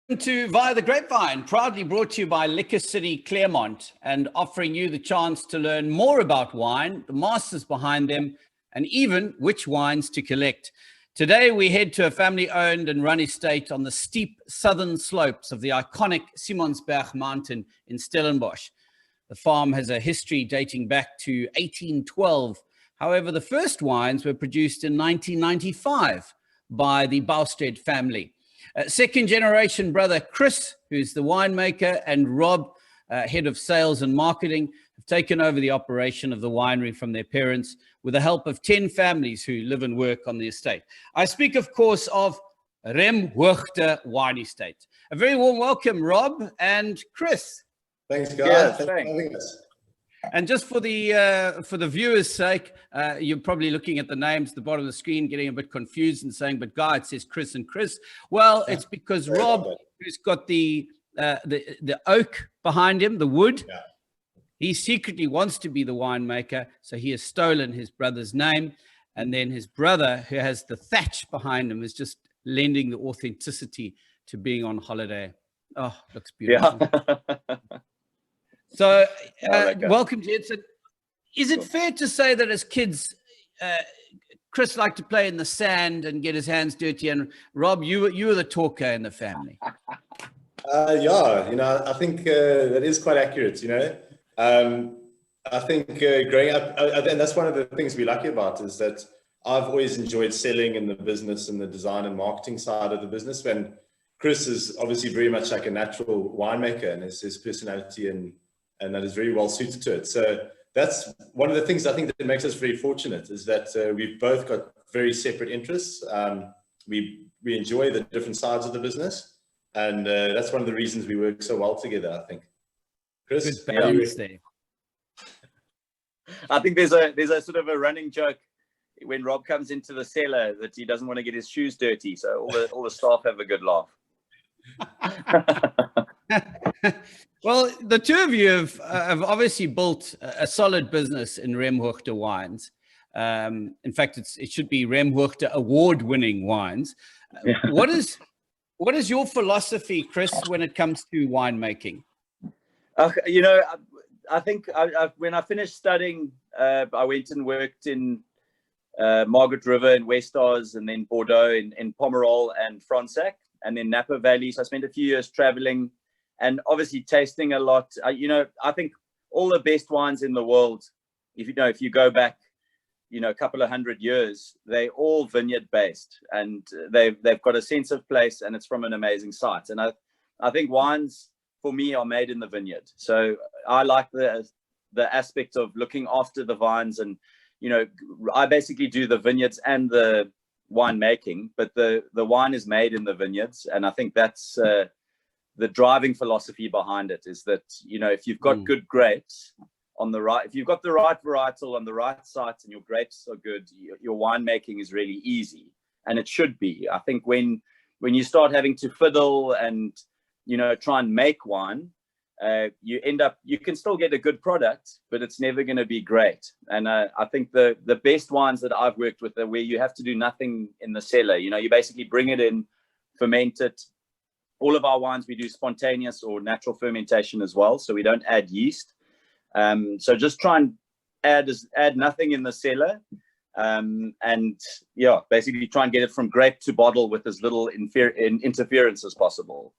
To Via the Grapevine, proudly brought to you by Liquor City Claremont, and offering you the chance to learn more about wine, the masters behind them, and even which wines to collect. Today, we head to a family-owned and run estate on the steep southern slopes of the iconic Simonsberg mountain in Stellenbosch. The farm has a history dating back to 1812. However, the first wines were produced in 1995 by the Bausted family. Second generation brother Chris, who's the winemaker, and Rob, head of sales and marketing, have taken over the operation of the winery from their parents with the help of 10 families who live and work on the estate. I speak, of course, of Remhoogte Wine Estate. A very warm welcome, Rob and Chris. Thanks, guys. Yes, thanks for having us. And just for the viewers' sake, you're probably looking at the names at the bottom of the screen, getting a bit confused and saying, "But guy, it says Chris and Chris." Well, it's because Rob, who's got the oak behind him, the wood, he secretly wants to be the winemaker, so he has stolen his brother's name, and then his brother, who has the thatch behind him, is just lending the authenticity to being on holiday. Oh, looks beautiful. Yeah. So, welcome, Jensen. Is it fair to say that as kids, Chris liked to play in the sand and get his hands dirty, and Rob, you were the talker in the family? Yeah, I think that is quite accurate. I think growing up, and that's one of the things we're lucky about, is that I've always enjoyed selling in the business and the design and marketing side of the business. When Chris is obviously very much like a natural winemaker, and his personality and that is very well suited to it. So that's one of the things I think that makes us very fortunate, is that we've both got very separate interests. We enjoy the different sides of the business, and that's one of the reasons we work so well together, I think. Chris? Good balance there. I think there's a sort of a running joke when Rob comes into the cellar that he doesn't want to get his shoes dirty, so all the staff have a good laugh. Well, the two of you have obviously built a solid business in Remhoogte wines. In fact, it should be Remhoogte award-winning wines. Yeah. What is your philosophy, Chris, when it comes to winemaking? I think when I finished studying, I went and worked in Margaret River in West Oz, and then Bordeaux in Pomerol and Fronsac, and then Napa Valley. So I spent a few years traveling and obviously tasting a lot. I think all the best wines in the world, if you go back, a couple of 100 years, they all vineyard based, and they've got a sense of place, and it's from an amazing site. And I think wines for me are made in the vineyard. So I like the aspect of looking after the vines, and I basically do the vineyards and the wine making, but the wine is made in the vineyards. And I think that's the driving philosophy behind it, is that if you've got good grapes on the right, if you've got the right varietal on the right site and your grapes are good, your winemaking is really easy, and it should be. I think when you start having to fiddle and try and make wine, you can still get a good product, but it's never going to be great. And I think the best wines that I've worked with are where you have to do nothing in the cellar. You basically bring it in, ferment it. All of our wines, we do spontaneous or natural fermentation as well, so we don't add yeast. So just try and add nothing in the cellar, and basically try and get it from grape to bottle with as little interference as possible.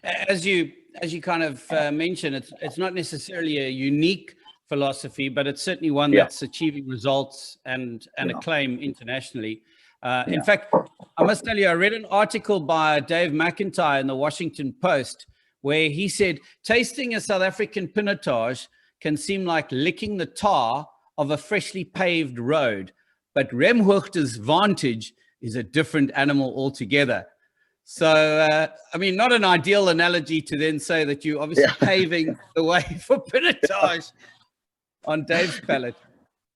As you kind of mentioned, it's not necessarily a unique philosophy, but it's certainly one that's achieving results and acclaim internationally. In fact, I must tell you, I read an article by Dave McIntyre in the Washington Post where he said, tasting a South African Pinotage can seem like licking the tar of a freshly paved road, but Remhoogte's vantage is a different animal altogether. So, not an ideal analogy to then say that you're obviously paving the way for Pinotage on Dave's palate.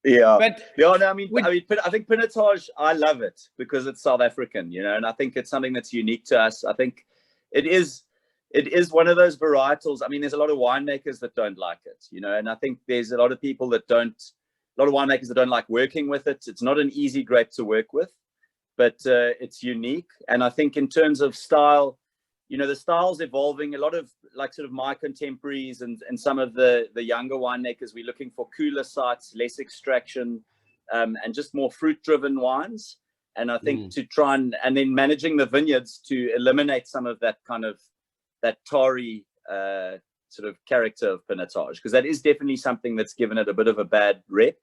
Yeah, but I think Pinotage, I love it because it's South African, and I think it's something that's unique to us. I think it is one of those varietals. There's a lot of winemakers that don't like it, and I think there's a lot of winemakers that don't like working with it. It's not an easy grape to work with, but it's unique. And I think in terms of style, you know, the style's evolving. A lot of like sort of my contemporaries and some of the younger winemakers, we're looking for cooler sites, less extraction, and just more fruit driven wines. And I think to try and then managing the vineyards to eliminate some of that kind of that tarry sort of character of Pinotage, because that is definitely something that's given it a bit of a bad rep.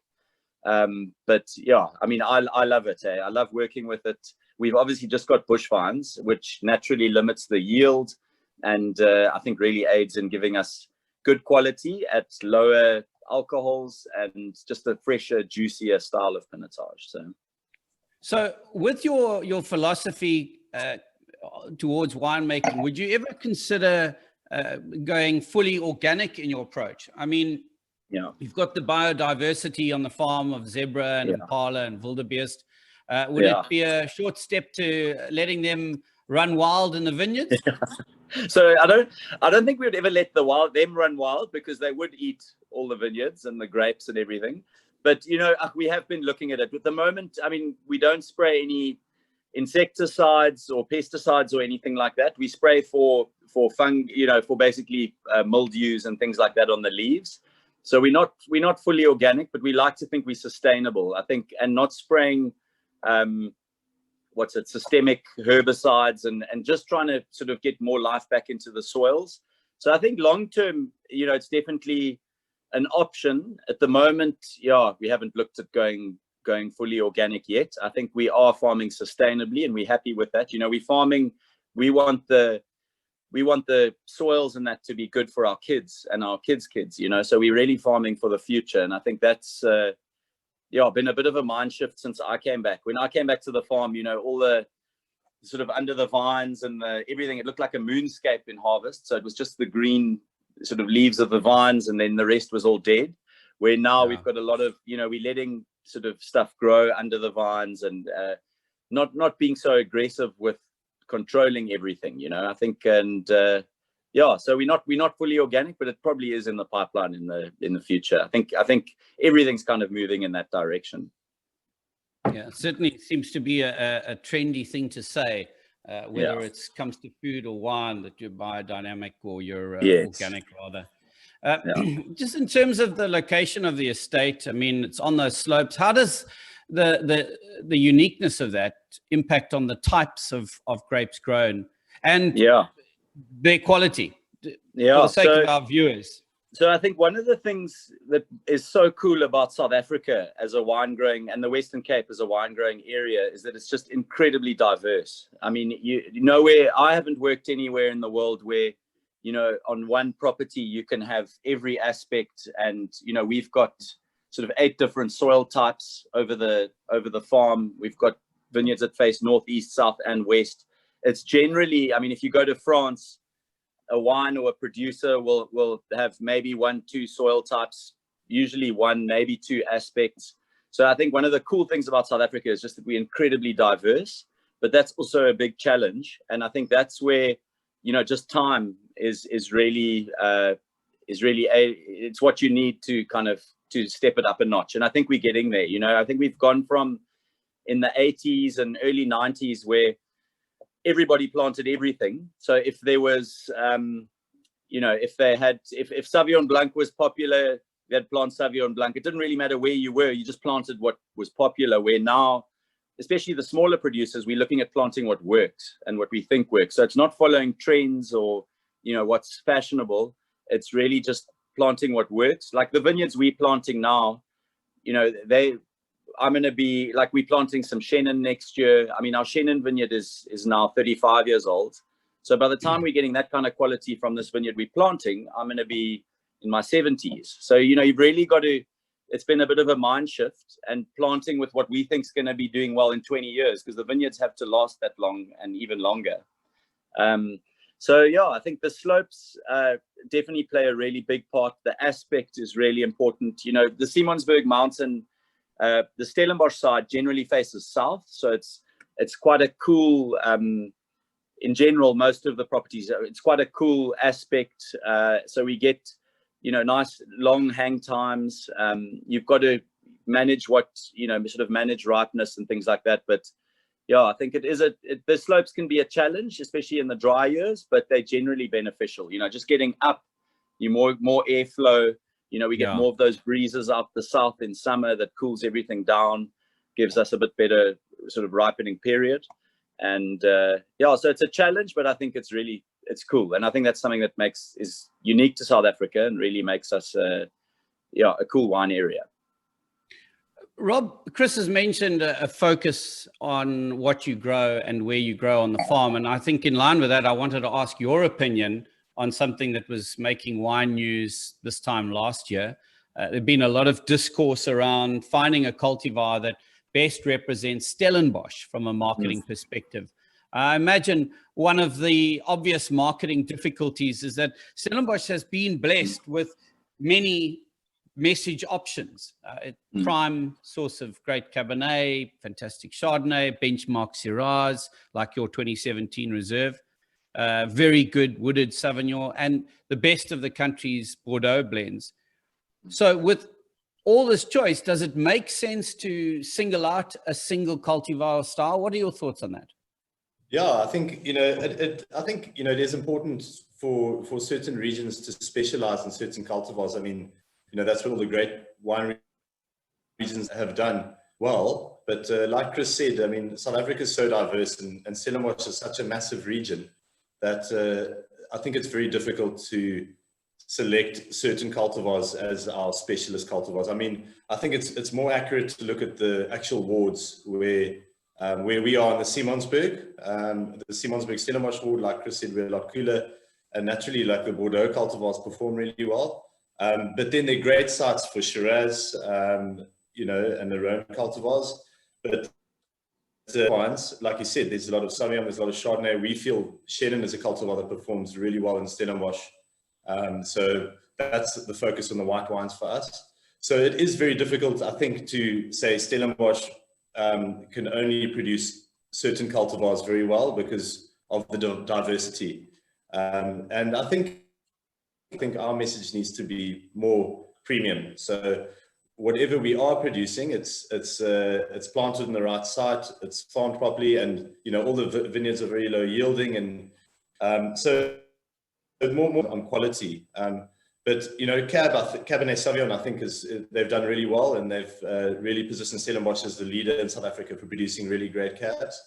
But yeah, I mean, I love it. I love working with it. We've obviously just got bush vines, which naturally limits the yield, and I think really aids in giving us good quality at lower alcohols and just a fresher, juicier style of Pinotage. So with your philosophy towards winemaking, would you ever consider going fully organic in your approach? I mean, yeah, you've got the biodiversity on the farm of zebra and impala and wildebeest. Would it be a short step to letting them run wild in the vineyards? So I don't think we would ever let them run wild, because they would eat all the vineyards and the grapes and everything. But, you know, we have been looking at it. At the moment, I mean, we don't spray any insecticides or pesticides or anything like that. We spray for fungi, you know, for basically mildews and things like that on the leaves. So we're not fully organic, but we like to think we're sustainable, I think, and not spraying systemic herbicides and just trying to sort of get more life back into the soils. So I think long term, you know, it's definitely an option. At the moment, yeah, we haven't looked at going fully organic yet. I think we are farming sustainably, and we're happy with that. You know, we want the soils and that to be good for our kids and our kids' kids, you know, so we're really farming for the future. And I think that's been a bit of a mind shift since I came back. When I came back to the farm, you know, all the sort of under the vines and everything, it looked like a moonscape in harvest. So it was just the green sort of leaves of the vines, and then the rest was all dead. Where now we've got a lot of, you know, we're letting sort of stuff grow under the vines, and not being so aggressive with controlling everything, you know, I think. And so we're not fully organic, but it probably is in the pipeline in the future. I think everything's kind of moving in that direction. Yeah, certainly seems to be a trendy thing to say, whether it comes to food or wine, that you're biodynamic or you're organic rather. Just in terms of the location of the estate, I mean, it's on those slopes. How does the uniqueness of that impact on the types of grapes grown and their quality, for the sake of our viewers? So I think one of the things that is so cool about South Africa as a wine growing, and the Western Cape as a wine growing area, is that it's just incredibly diverse. I mean, I haven't worked anywhere in the world where, you know, on one property you can have every aspect. And, you know, we've got sort of 8 different soil types over the farm. We've got vineyards that face north, east, south, and west. It's generally, I mean, if you go to France, a wine or a producer will have maybe 1-2 soil types, usually 1, maybe 2 aspects. So I think one of the cool things about South Africa is just that we're incredibly diverse, but that's also a big challenge. And I think that's where, you know, just time is really it's what you need to kind of to step it up a notch. And I think we're getting there. You know, I think we've gone from in the 80s and early 90s where everybody planted everything. So if there was, you know, if Sauvignon Blanc was popular, they'd plant Sauvignon Blanc. It didn't really matter where you were, you just planted what was popular. Where now, especially the smaller producers, we're looking at planting what works and what we think works. So it's not following trends or, you know, what's fashionable. It's really just planting what works. Like the vineyards we're planting now, you know, I'm going to be like, we're planting some Chenin next year. I mean, our Chenin vineyard is now 35 years old. So by the time we're getting that kind of quality from this vineyard we're planting, I'm going to be in my 70s. So, you know, you've really got to, it's been a bit of a mind shift, and planting with what we think is going to be doing well in 20 years, because the vineyards have to last that long and even longer. So, yeah, I think the slopes definitely play a really big part. The aspect is really important. You know, the Simonsberg Mountain, the Stellenbosch side generally faces south, so it's quite a cool, in general, most of the properties, it's quite a cool aspect. So we get, you know, nice long hang times. You've got to manage what, you know, sort of manage ripeness and things like that. But yeah, I think it is the slopes can be a challenge, especially in the dry years, but they're generally beneficial. Just getting up, more airflow. We get more of those breezes out the south in summer that cools everything down, gives us a bit better sort of ripening period. And so it's a challenge, but I think it's cool. And I think that's something that is unique to South Africa and really makes us a cool wine area. Rob, Chris has mentioned a focus on what you grow and where you grow on the farm. And I think in line with that, I wanted to ask your opinion on something that was making wine news this time last year. There'd been a lot of discourse around finding a cultivar that best represents Stellenbosch from a marketing perspective. I imagine one of the obvious marketing difficulties is that Stellenbosch has been blessed with many message options. Prime source of great Cabernet, fantastic Chardonnay, benchmark Syrahs, like your 2017 Reserve, very good wooded Sauvignon, and the best of the country's Bordeaux blends. So with all this choice, does it make sense to single out a single cultivar style? What are your thoughts on that? Yeah, I think, it is important for certain regions to specialize in certain cultivars. I mean, that's what all the great wine regions have done well. But like Chris said, I mean, South Africa is so diverse, and Stellenbosch is such a massive region that I think it's very difficult to select certain cultivars as our specialist cultivars. I mean, I think it's more accurate to look at the actual wards where we are in the Simonsberg, the Simonsberg Stellenbosch ward. Like Chris said, we're a lot cooler, and naturally, like the Bordeaux cultivars perform really well. But then they're great sites for Shiraz, and the Rhone cultivars. But the wines, like you said, there's a lot of Sauvignon, there's a lot of Chardonnay. We feel Chenin is a cultivar that performs really well in Stellenbosch. So that's the focus on the white wines for us. So it is very difficult, I think, to say Stellenbosch can only produce certain cultivars very well because of the diversity. And I think our message needs to be more premium. So whatever we are producing, it's planted in the right site, it's farmed properly, and all the vineyards are very low yielding, and so more on quality. But Cabernet Sauvignon, I think they've done really well, and they've really positioned Stellenbosch as the leader in South Africa for producing really great cabs.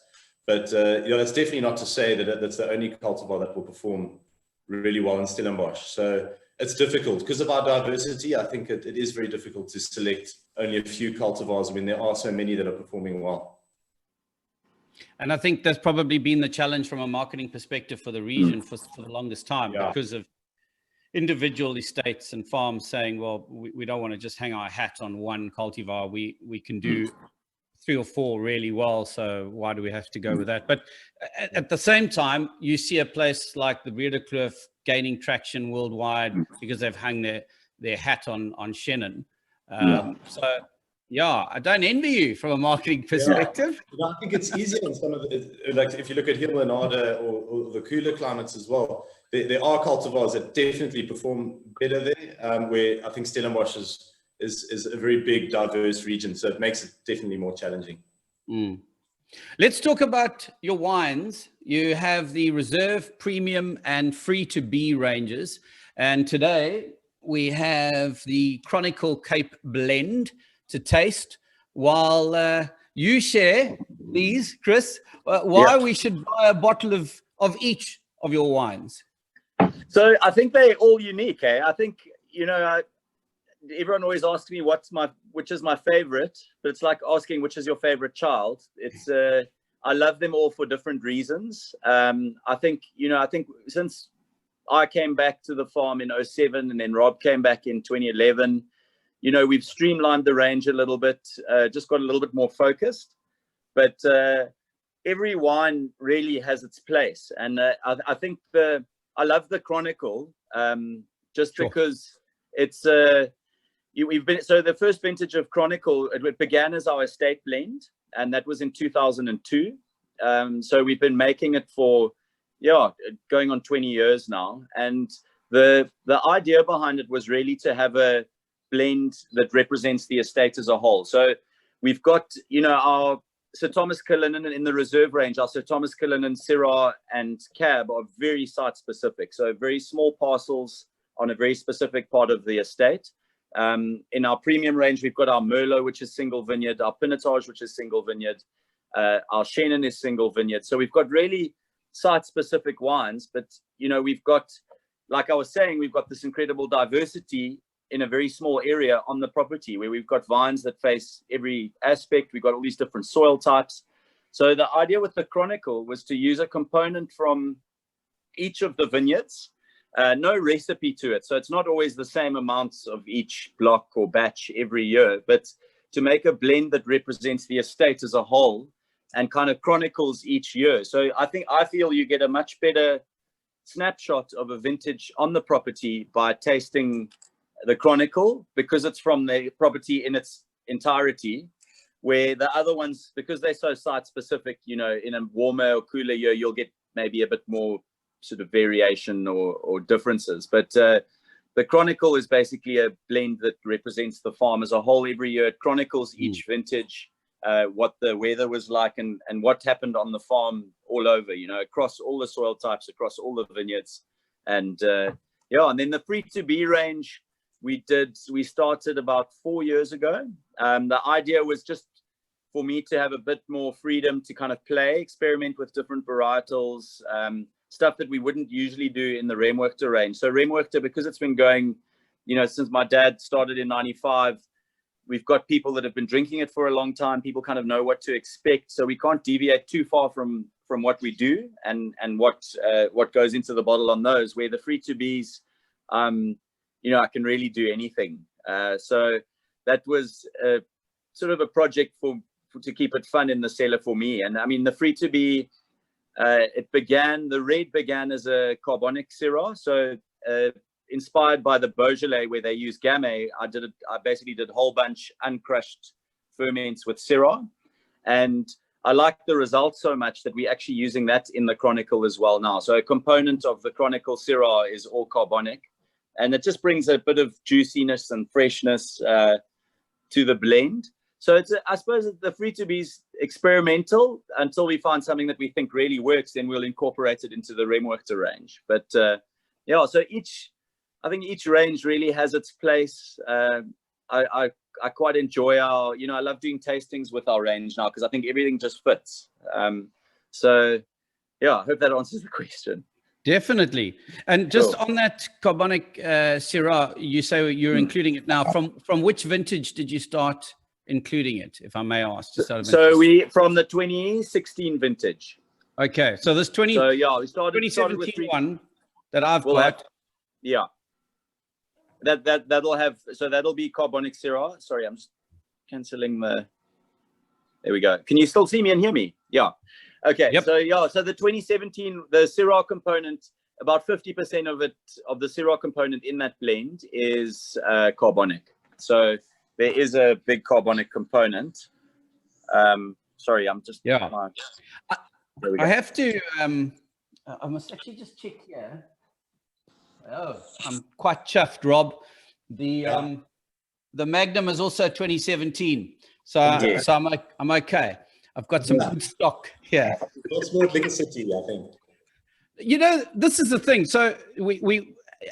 But that's definitely not to say that that's the only cultivar that will perform really well in Stellenbosch. So it's difficult because of our diversity. I think it is very difficult to select only a few cultivars when there are so many that are performing well. And I think that's probably been the challenge from a marketing perspective for the region for the longest time, because of individual estates and farms saying, well, we don't want to just hang our hat on one cultivar. We can do 3 or 4 really well, so why do we have to go with that? But at the same time, you see a place like the Breedekloof gaining traction worldwide because they've hung their hat on Chenin. So yeah, I don't envy you from a marketing perspective. I think it's easier in some of like if you look at Hill and Arda or the cooler climates as well, there are cultivars that definitely perform better there, where I think Stellenbosch is a very big, diverse region, so it makes it definitely more challenging. Let's talk about your wines. You have the Reserve, Premium, and Free-to-Be ranges, and today we have the Chronicle Cape Blend to taste, while you share these, Chris, why we should buy a bottle of each of your wines. So I think they're all unique. I think, everyone always asks me which is my favorite, but it's like asking which is your favorite child. It's I love them all for different reasons. I think since I came back to the farm in 2007 and then Rob came back in 2011, we've streamlined the range a little bit, just got a little bit more focused, but every wine really has its place. And I think I love the Chronicle, just because it's so the first vintage of Chronicle, it began as our estate blend, and that was in 2002. So we've been making it for going on 20 years now, and the idea behind it was really to have a blend that represents the estate as a whole. So we've got our Sir Thomas Cullinan in the reserve range, our Sir Thomas Cullinan, Syrah, and Cab are very site specific. So very small parcels on a very specific part of the estate. In our premium range, we've got our Merlot, which is single vineyard, our Pinotage, which is single vineyard, our Chenin is single vineyard. So we've got really site specific wines, but we've got, like I was saying, we've got this incredible diversity in a very small area on the property where we've got vines that face every aspect. We've got all these different soil types. So the idea with the Chronicle was to use a component from each of the vineyards, no recipe to it. So it's not always the same amounts of each block or batch every year, but to make a blend that represents the estate as a whole and kind of chronicles each year. So I feel you get a much better snapshot of a vintage on the property by tasting the Chronicle, because it's from the property in its entirety, where the other ones, because they're so site specific, in a warmer or cooler year, you'll get maybe a bit more sort of variation or differences. But the Chronicle is basically a blend that represents the farm as a whole every year. It chronicles each vintage, what the weather was like and what happened on the farm all over, across all the soil types, across all the vineyards. And and then the free to be range, we started about 4 years ago. The idea was just for me to have a bit more freedom to kind of experiment with different varietals, stuff that we wouldn't usually do in the Remhoogte range. So Remhoogte, because it's been going, since my dad started in 95, we've got people that have been drinking it for a long time. People kind of know what to expect. So we can't deviate too far from what we do and what goes into the bottle on those, where the free to be's, I can really do anything. So that was sort of a project to keep it fun in the cellar for me. And I mean, the free to be, the red began as a carbonic Syrah. So inspired by the Beaujolais where they use Gamay, I basically did whole bunch uncrushed ferments with Syrah. And I like the results so much that we're actually using that in the Chronicle as well now. So a component of the Chronicle Syrah is all carbonic. And it just brings a bit of juiciness and freshness to the blend. So I suppose the free to be is experimental until we find something that we think really works. Then we'll incorporate it into the Remhoogte range. But so I think each range really has its place. I quite enjoy I love doing tastings with our range now because I think everything just fits. I hope that answers the question. Definitely. And just on that carbonic Syrah, you say you're including it now. From which vintage did you start including it, if I may ask? So from the 2016 vintage. Okay. So this we started 2017 with one that I've got. That'll be carbonic Syrah. Sorry, I'm just cancelling there we go. Can you still see me and hear me? Yeah. Okay. Yep. So the 2017, the Syrah component, about 50% of the Syrah component in that blend is carbonic. So there is a big carbonic component. Sorry, I'm just I have to I must actually just check here. Oh, I'm quite chuffed, Rob. The Magnum is also 2017. So I'm okay. I've got some good stock here. It's more Liquor City, I think. This is the thing. So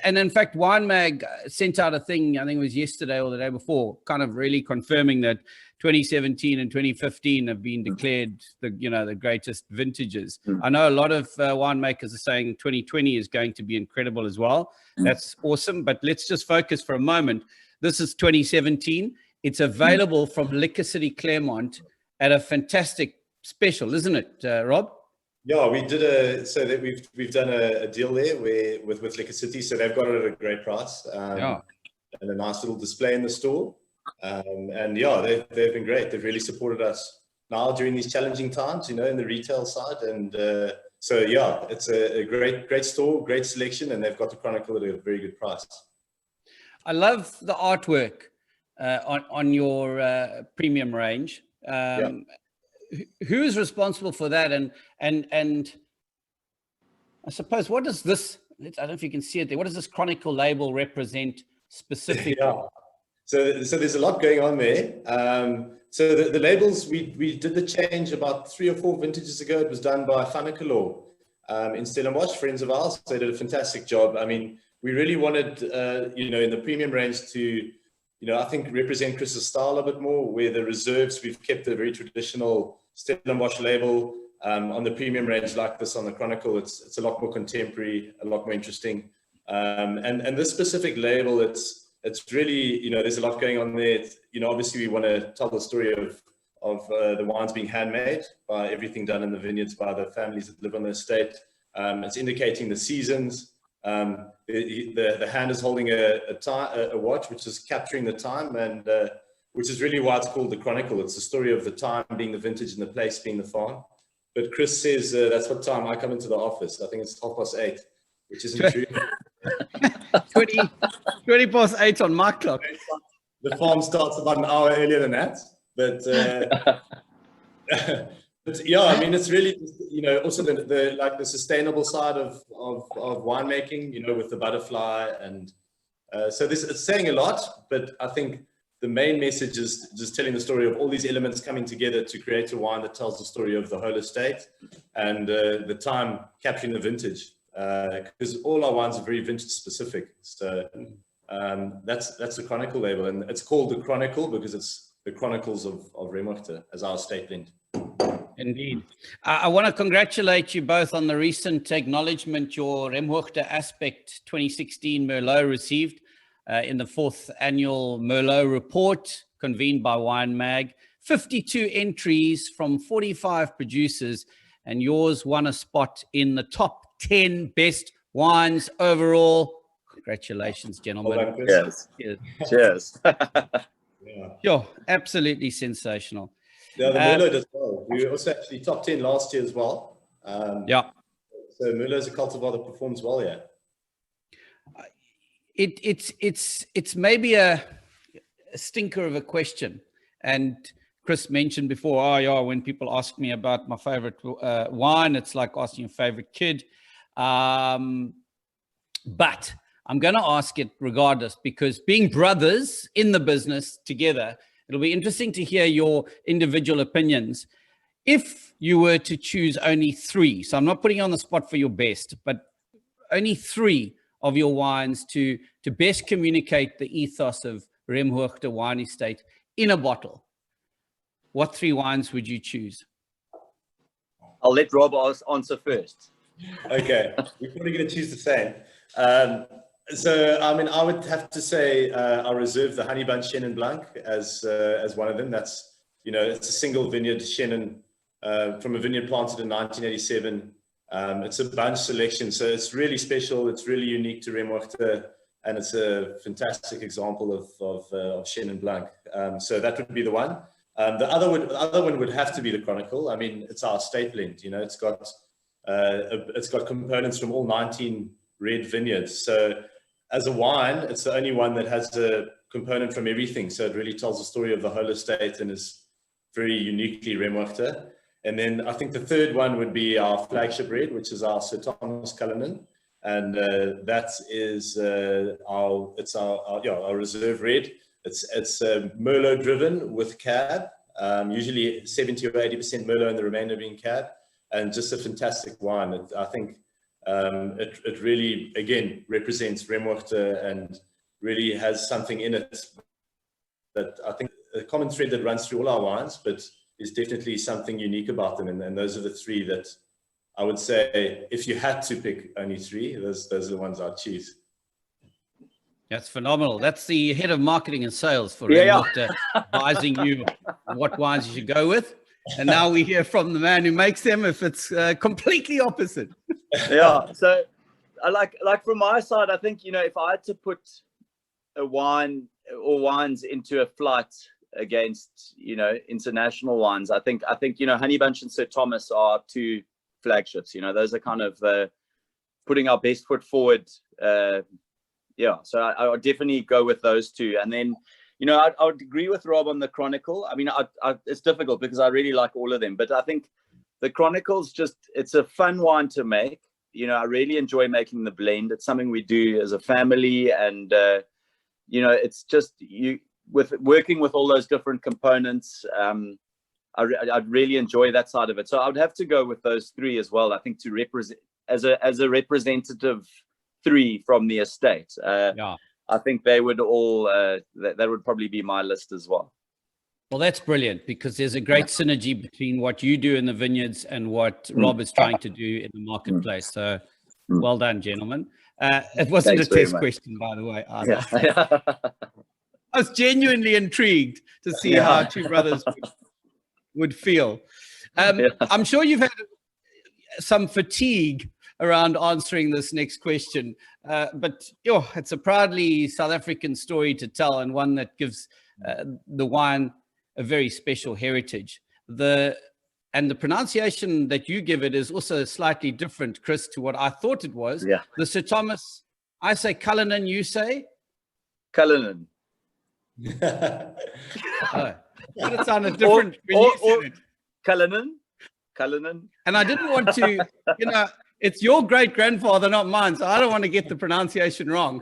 and in fact, Wine Mag sent out a thing, I think it was yesterday or the day before, kind of really confirming that 2017 and 2015 have been declared the greatest vintages. I know a lot of winemakers are saying 2020 is going to be incredible as well. That's awesome. But let's just focus for a moment. This is 2017. It's available from Liquor City Claremont at a fantastic special, isn't it, Rob? Yeah, we did we've done a deal there with Liquor City, so they've got it at a great price and a nice little display in the store. They've been great. They've really supported us now during these challenging times, in the retail side. And it's a great store, great selection, and they've got the Chronicle at a very good price. I love the artwork on your premium range. Who is responsible for that? And I suppose, what does this, I don't know if you can see it there, what does this Chronicle label represent specifically? So there's a lot going on there. So the labels, we did the change about 3 or 4 vintages ago. It was done by Fannekelor in Stellenbosch, friends of ours. They did a fantastic job. I mean, we really wanted, in the premium range to, I think represent Chris's style a bit more, where the reserves, we've kept a very traditional Stellenbosch label. On the premium range like this on the Chronicle, it's a lot more contemporary, a lot more interesting. And this specific label, it's really, there's a lot going on there. Obviously we want to tell the story of the wines being handmade by everything done in the vineyards by the families that live on the estate. It's indicating the seasons. The hand is holding a watch, which is capturing the time, and which is really why it's called the Chronicle. It's the story of the time being the vintage and the place being the farm. But Chris says that's what time I come into the office. I think it's 8:30, which isn't true. 20 past 8 on my clock. The farm starts about an hour earlier than that. But, but yeah, I mean, it's really, also the sustainable side of winemaking, with the butterfly. And so it's saying a lot, but I think the main message is just telling the story of all these elements coming together to create a wine that tells the story of the whole estate and the time capturing the vintage. Because all our wines are very vintage specific. So that's the Chronicle label, and it's called the Chronicle because it's the Chronicles of Remhoogte as our estate blend. Indeed. I want to congratulate you both on the recent acknowledgement your Remhoogte Aspect 2016 Merlot received in the 4th annual Merlot report convened by Wine Mag. 52 entries from 45 producers, and yours won a spot in the top 10 best wines overall. Congratulations, gentlemen. Yes. Cheers. Yeah. Sure, absolutely sensational. Yeah, the Merlot as well. We were also actually top 10 last year as well. Yeah. So Merlot is a cultivar that performs well, yeah. It's maybe a stinker of a question, and Chris mentioned before, oh yeah, when people ask me about my favorite wine, it's like asking a favorite kid. But I'm going to ask it regardless, because being brothers in the business together, it'll be interesting to hear your individual opinions. If you were to choose only 3, so I'm not putting you on the spot for your best, but only 3 of your wines to best communicate the ethos of Remhoogte Wine Estate in a bottle, what 3 wines would you choose? I'll let Rob answer first. Okay, we're probably going to choose the same. So, I mean, I would have to say I reserve the Honey Bunch Chenin Blanc as one of them. That's, it's a single vineyard Chenin from a vineyard planted in 1987. It's a bunch selection, so it's really special. It's really unique to Remhoogte, and it's a fantastic example of Chenin Blanc. So that would be the one. The other one would have to be the Chronicle. I mean, it's our estate blend. It's got components from all 19 red vineyards. So as a wine, it's the only one that has a component from everything. So it really tells the story of the whole estate and is very uniquely Remhoogte. And then I think the third one would be our flagship red, which is our Sir Thomas Cullinan, and that is our reserve red. It's Merlot driven with cab, usually 70 or 80% Merlot, and the remainder being cab, and just a fantastic wine. I think it really, again, represents Remhoogte and really has something in it that I think a common thread that runs through all our wines, but is definitely something unique about them. And those are the 3 that I would say, if you had to pick only 3, those are the ones I'd choose. That's phenomenal. That's the head of marketing and sales for Remhoogte, advising you what wines you should go with. And now we hear from the man who makes them if it's completely opposite. Yeah. So I like from my side, I think, if I had to put a wine or wines into a flight against, international wines, I think, Honey Bunch and Sir Thomas are 2 flagships. Those are kind of putting our best foot forward. Yeah. So I would definitely go with those 2. And then, I would agree with Rob on the Chronicle. I mean, it's difficult because I really like all of them, but I think the Chronicle's it's a fun wine to make. I really enjoy making the blend. It's something we do as a family, and, it's just with working with all those different components, I'd really enjoy that side of it. So I would have to go with those three as well. I think to represent as a representative three from the estate. Yeah. I think they would all that would probably be my list as well. Well, that's brilliant, because there's a great synergy between what you do in the vineyards and what Rob is trying to do in the marketplace. So well done, gentlemen. It wasn't Thanks a test question, by the way, either. Yeah. I was genuinely intrigued to see how two brothers would feel. I'm sure you've had some fatigue around answering this next question, but it's a proudly South African story to tell, and one that gives the wine a very special heritage. And the pronunciation that you give it is also slightly different, Chris, to what I thought it was. Yeah. The Sir Thomas, I say Cullinan, you say? Cullinan. Oh, but it sounded different when you said it. Cullinan. And I didn't want to, it's your great-grandfather, not mine, so I don't want to get the pronunciation wrong.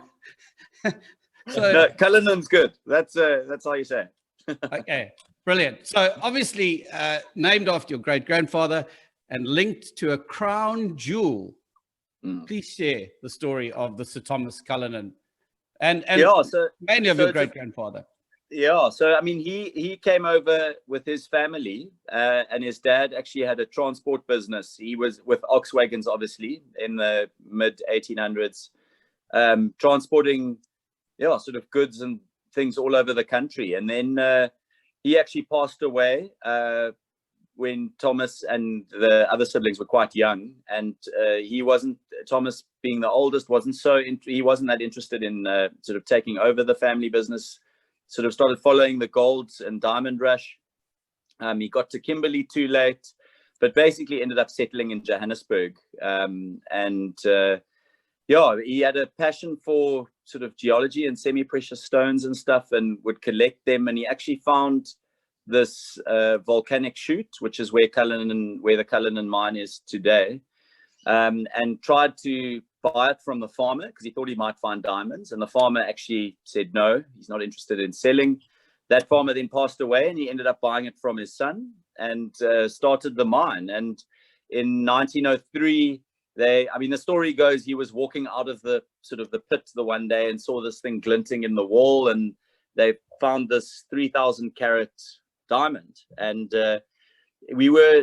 No, Cullinan's good. That's how you say it. Okay, brilliant. So obviously named after your great-grandfather and linked to a crown jewel. Please share the story of the Sir Thomas Cullinan and mainly of your great-grandfather. Yeah, so I mean, he came over with his family, and his dad actually had a transport business. He was with ox wagons, obviously, in the mid 1800s, transporting, sort of goods and things all over the country. And then he actually passed away when Thomas and the other siblings were quite young, and Thomas being the oldest, he wasn't that interested in sort of taking over the family business. Sort of started following the gold and diamond rush. He got to Kimberley too late, but basically ended up settling in Johannesburg. He had a passion for sort of geology and semi-precious stones and stuff, and would collect them. And he actually found this volcanic chute, which is where the Cullinan mine is today, and tried to buy it from the farmer because he thought he might find diamonds. And the farmer actually said no, he's not interested in selling. That farmer then passed away, and he ended up buying it from his son and started the mine. And in 1903, the story goes he was walking out of the pit the one day and saw this thing glinting in the wall, and they found this 3,000 carat diamond. And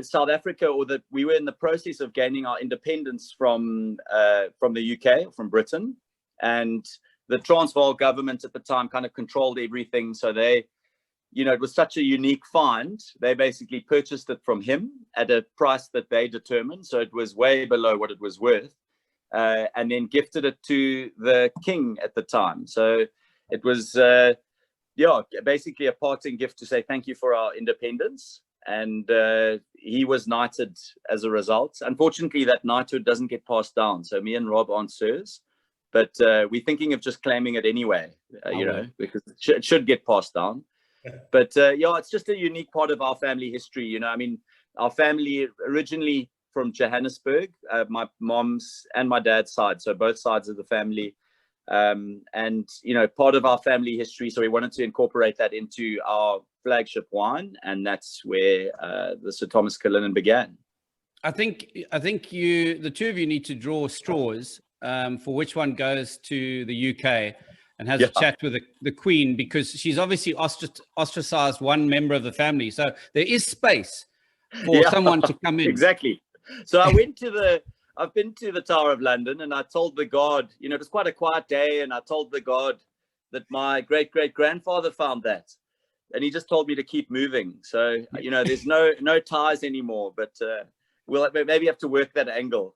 South Africa, we were in the process of gaining our independence from the UK, from Britain, and the Transvaal government at the time kind of controlled everything. So they, it was such a unique find. They basically purchased it from him at a price that they determined. So it was way below what it was worth, and then gifted it to the king at the time. So it was, basically a parting gift to say thank you for our independence. And he was knighted as a result. Unfortunately, that knighthood doesn't get passed down. So me and Rob aren't sirs, but we're thinking of just claiming it anyway, because it should get passed down. But it's just a unique part of our family history. Our family originally from Johannesburg, my mom's and my dad's side, so both sides of the family. And part of our family history, so we wanted to incorporate that into our flagship wine, and that's where the Sir Thomas Cullinan began. I think the two of you need to draw straws for which one goes to the UK and has a chat with the Queen, because she's obviously ostracized one member of the family, so there is space for someone to come in. Exactly. So I've been to the Tower of London, and I told the guard, it was quite a quiet day, and I told the guard that my great-great-grandfather found that. And he just told me to keep moving. So, there's no ties anymore, but we'll maybe have to work that angle.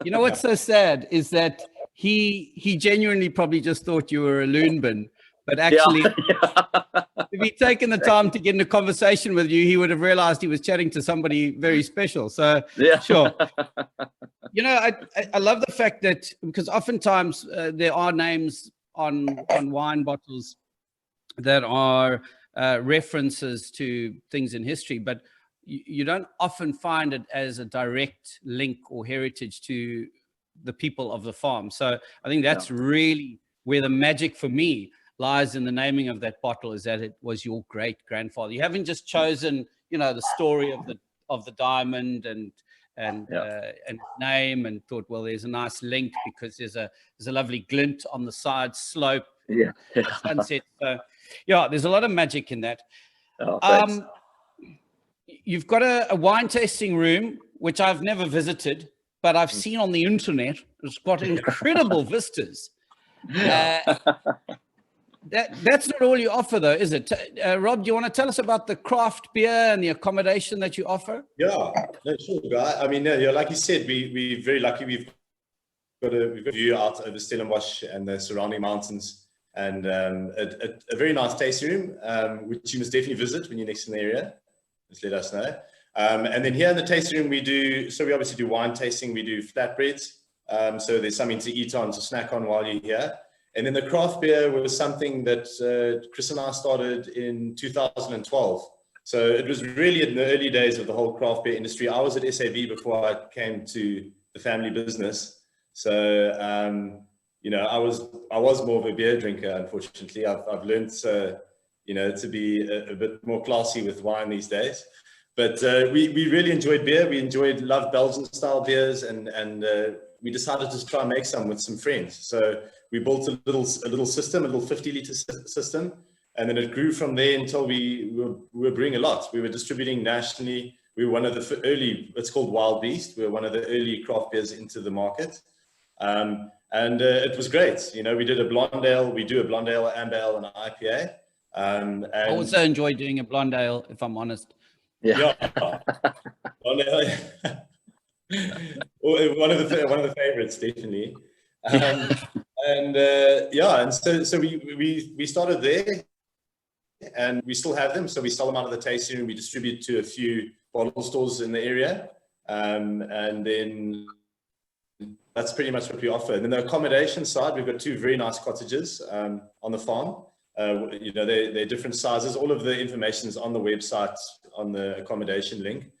What's so sad is that he genuinely probably just thought you were a loon bin. But actually, if he'd taken the time to get in a conversation with you, he would have realized he was chatting to somebody very special. So, sure. I love the fact that, because oftentimes there are names on wine bottles that are references to things in history, but you don't often find it as a direct link or heritage to the people of the farm. So I think that's really where the magic for me lies in the naming of that bottle is that it was your great grandfather. You haven't just chosen, the story of the diamond and name and thought, well, there's a nice link because there's a lovely glint on the side slope. Yeah. Sunset. So, there's a lot of magic in that. Oh, thanks. You've got a wine tasting room, which I've never visited, but I've seen on the internet. It's got incredible vistas. That's not all you offer, though, is it? Rob, do you want to tell us about the craft beer and the accommodation that you offer? Yeah, no, sure, guy. I mean, like you said, we're very lucky. We've got a view out over Stellenbosch and the surrounding mountains, and a very nice tasting room, which you must definitely visit when you're next in the area. Just let us know. And then here in the tasting room, we obviously do wine tasting. We do flatbreads. So there's something to eat on, to snack on while you're here. And then the craft beer was something that Chris and I started in 2012. So it was really in the early days of the whole craft beer industry. I was at SAB before I came to the family business. So, I was more of a beer drinker, unfortunately. I've learned, to be a bit more classy with wine these days. But we really enjoyed beer. We loved Belgian style beers, and we decided to try and make some with some friends. So we built a little system, a little 50-liter system, and then it grew from there until we were brewing a lot. We were distributing nationally. We were one of the early, it's called Wild Beast. We were one of the early craft beers into the market. And it was great. We did a blonde ale. We do a blonde ale, amber ale, and an IPA. And I also enjoy doing a blonde ale, if I'm honest. Yeah. Blonde ale. one of the favorites, definitely. And so we started there, and we still have them. So we sell them out of the tasting room. We distribute to a few bottle stores in the area, and then that's pretty much what we offer. And then the accommodation side, we've got 2 very nice cottages on the farm. They're different sizes. All of the information is on the website on the accommodation link.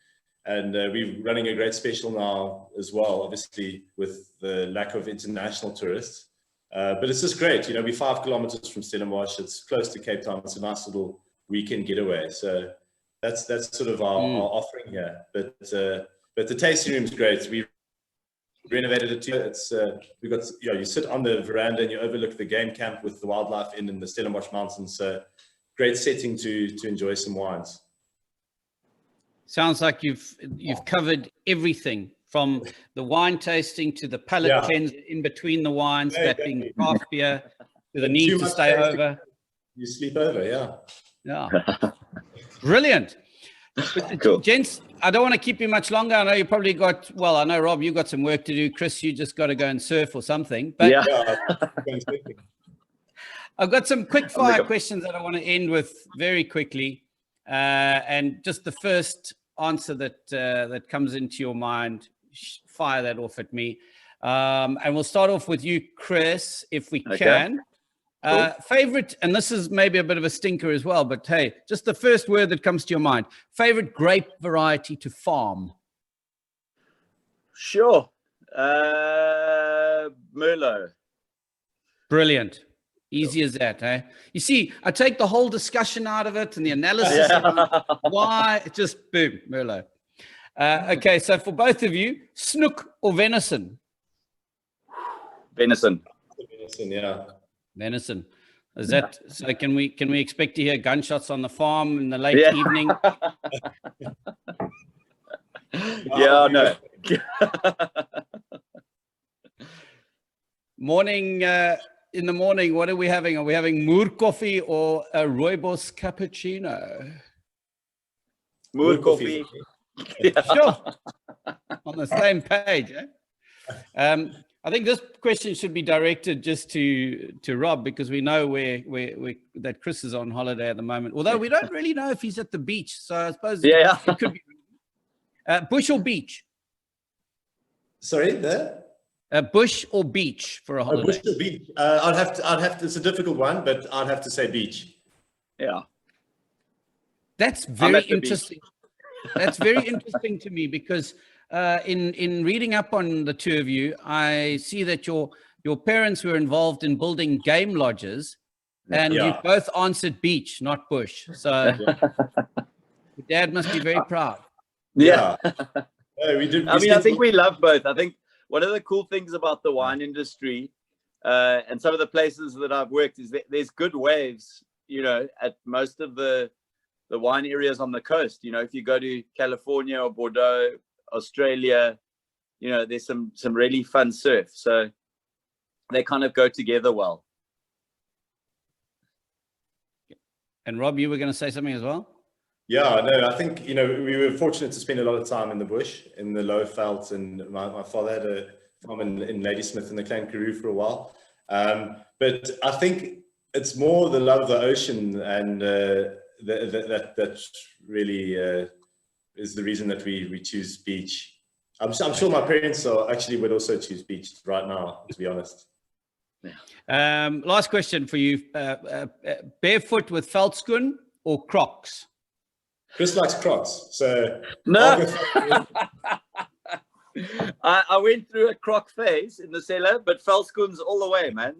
And we're running a great special now as well, obviously, with the lack of international tourists. But it's just great. We're 5 kilometers from Stellenbosch. It's close to Cape Town. It's a nice little weekend getaway. So that's sort of our offering here. But the tasting room is great. We renovated it too. It's we've got, you sit on the veranda and you overlook the game camp with the wildlife in the Stellenbosch Mountains. So great setting to enjoy some wines. Sounds like you've covered everything from the wine tasting to the palate cleanse in between the wines, that being craft beer, to the need to stay over. You sleep over, yeah. Brilliant. Cool. Gents, I don't want to keep you much longer. I know you probably I know, Rob, you got some work to do. Chris, you just got to go and surf or something. But I've got some quick fire questions that I want to end with very quickly. And just the first answer that comes into your mind, fire that off at me. And we'll start off with you, Chris, if we can. Cool. Favorite, and this is maybe a bit of a stinker as well, but hey, just the first word that comes to your mind. Favorite grape variety to farm? Sure. Merlot. Brilliant. Easy as that, eh? You see, I take the whole discussion out of it and the analysis of why, it just boom, Merlot. Okay, so for both of you, snook or venison? Venison. Venison, yeah. Venison. Is that so? Can we expect to hear gunshots on the farm in the late evening? No. Morning. In the morning, what are we having? Are we having moer coffee or a rooibos cappuccino? Moer coffee. Sure. On the same page. Eh? I think this question should be directed just to Rob, because we know where that Chris is on holiday at the moment. Although we don't really know if he's at the beach, so I suppose it could be bush or beach. Sorry, there. Bush or beach for a holiday? Bush or beach? I'd have to. It's a difficult one, but I'd have to say beach. Yeah, that's very interesting. That's very interesting to me, because in reading up on the two of you, I see that your parents were involved in building game lodges, And you both answered beach, not bush. So your dad must be very proud. Yeah. We did. I mean, I think we love both. I think one of the cool things about the wine industry and some of the places that I've worked is that there's good waves, you know, at most of the wine areas on the coast. You know, if you go to California or Bordeaux, Australia, you know, there's some really fun surf. So they kind of go together well. And Rob, you were going to say something as well? Yeah, no, I think, you know, we were fortunate to spend a lot of time in the bush, in the low veld, and my father had a farm in Ladysmith in the Clan Karoo for a while. But I think it's more the love of the ocean, and that really is the reason that we choose beach. I'm sure my parents would also choose beach right now, to be honest. Last question for you. Barefoot with veldskoen or Crocs? Chris likes Crocs, so no. I went through a Croc phase in the cellar, but veldskoens all the way, man.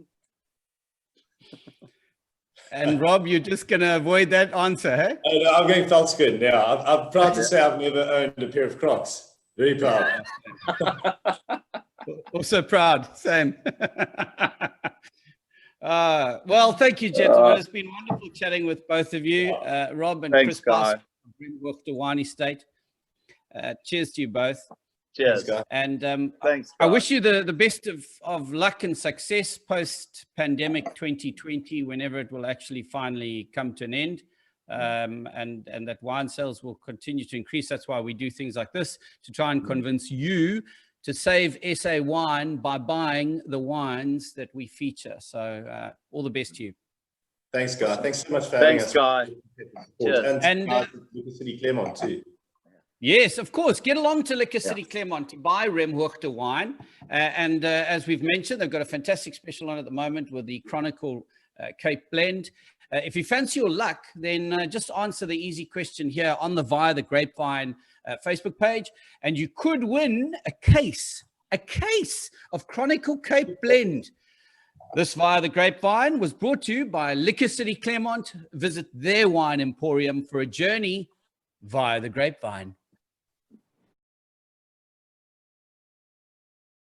And Rob, you're just going to avoid that answer, hey? Oh, no, I'm going veldskoen. Yeah, I'm proud to say I've never owned a pair of Crocs. Very proud. Also proud, same. Well, thank you, gentlemen. It's been wonderful chatting with both of you, Rob and Chris Boss from Remhoogte Wine Estate. Cheers to you both. Cheers. Thanks, and thanks. I wish you the best of luck and success post-pandemic 2020, whenever it will actually finally come to an end. And that wine sales will continue to increase. That's why we do things like this, to try and convince you to save SA wine by buying the wines that we feature. So all the best to you. Thanks, Guy. Thanks so much for having us. Thanks, Guy. Cheers. And Liquor City Claremont too. Yes, of course. Get along to Liquor City Claremont to buy Remhoogte wine. And as we've mentioned, they've got a fantastic special on at the moment with the Chronicle Cape Blend. If you fancy your luck, then just answer the easy question here on the Via the Grapevine Facebook page, and you could win a case of Chronicle Cape Blend. This Via the Grapevine was brought to you by Liquor City Claremont. Visit their wine emporium for a journey via the Grapevine.